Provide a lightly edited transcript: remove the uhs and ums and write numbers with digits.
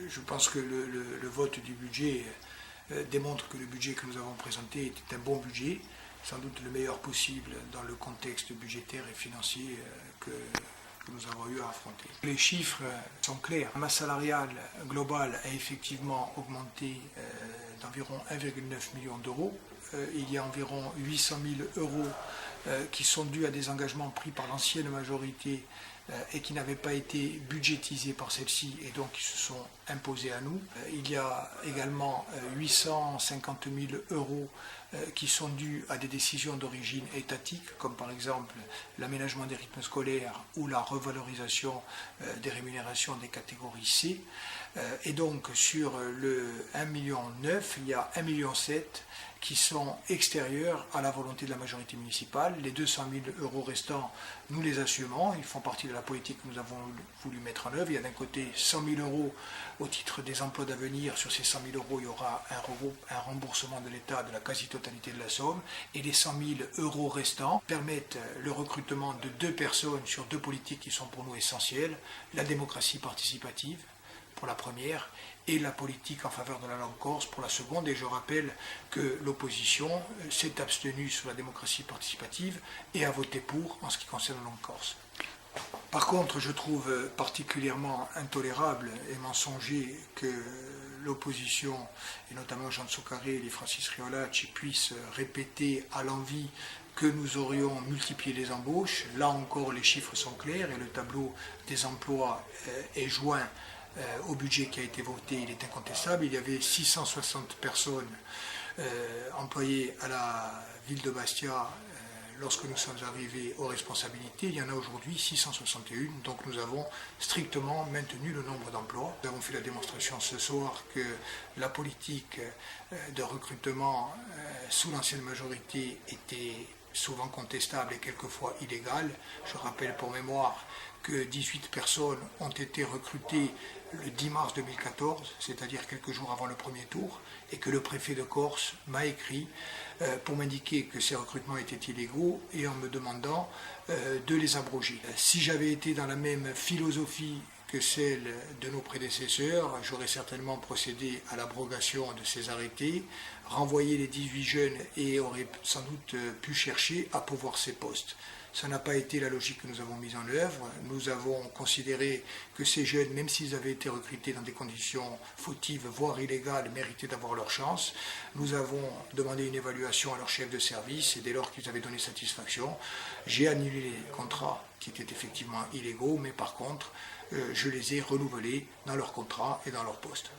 je pense que le vote du budget démontre que le budget que nous avons présenté était un bon budget, sans doute le meilleur possible dans le contexte budgétaire et financier que nous avons eu à affronter. Les chiffres sont clairs. La masse salariale globale a effectivement augmenté d'environ 1,9 million d'euros. Il y a environ 800 000 euros qui sont dus à des engagements pris par l'ancienne majorité et qui n'avaient pas été budgétisés par celle-ci et donc qui se sont imposés à nous. Il y a également 850 000 euros qui sont dus à des décisions d'origine étatique, comme par exemple l'aménagement des rythmes scolaires ou la revalorisation des rémunérations des catégories C. Et donc sur le 1,9 million, il y a 1,7 million qui sont extérieurs à la volonté de la majorité municipale. Les 200 000 euros restants, nous les assumons, ils font partie de la politique que nous avons voulu mettre en œuvre. Il y a d'un côté 100 000 euros au titre des emplois d'avenir. Sur ces 100 000 euros, il y aura un remboursement de l'État de la quasi-totalité de la somme. Et les 100 000 euros restants permettent le recrutement de 2 personnes sur 2 politiques qui sont pour nous essentielles. La démocratie participative, pour la première, et la politique en faveur de la langue corse pour la seconde. Et je rappelle que l'opposition s'est abstenue sur la démocratie participative et a voté pour en ce qui concerne la langue corse. Par contre, je trouve particulièrement intolérable et mensonger que l'opposition, et notamment Jean Tsoukaré et Francis Riolacci, puissent répéter à l'envi que nous aurions multiplié les embauches. Là encore, les chiffres sont clairs et le tableau des emplois est joint au budget qui a été voté, il est incontestable. Il y avait 660 personnes employées à la ville de Bastia lorsque nous sommes arrivés aux responsabilités. Il y en a aujourd'hui 661, donc nous avons strictement maintenu le nombre d'emplois. Nous avons fait la démonstration ce soir que la politique de recrutement sous l'ancienne majorité était souvent contestable et quelquefois illégale. Je rappelle pour mémoire que 18 personnes ont été recrutées le 10 mars 2014, c'est-à-dire quelques jours avant le premier tour, et que le préfet de Corse m'a écrit pour m'indiquer que ces recrutements étaient illégaux et en me demandant de les abroger. Si j'avais été dans la même philosophie que celle de nos prédécesseurs, j'aurais certainement procédé à l'abrogation de ces arrêtés, renvoyé les 18 jeunes et aurait sans doute pu chercher à pourvoir ces postes. Ça n'a pas été la logique que nous avons mise en œuvre. Nous avons considéré que ces jeunes, même s'ils avaient été recrutés dans des conditions fautives, voire illégales, méritaient d'avoir leur chance. Nous avons demandé une évaluation à leur chef de service et dès lors qu'ils avaient donné satisfaction, j'ai annulé les contrats qui étaient effectivement illégaux, mais par contre, je les ai renouvelés dans leur contrat et dans leur poste.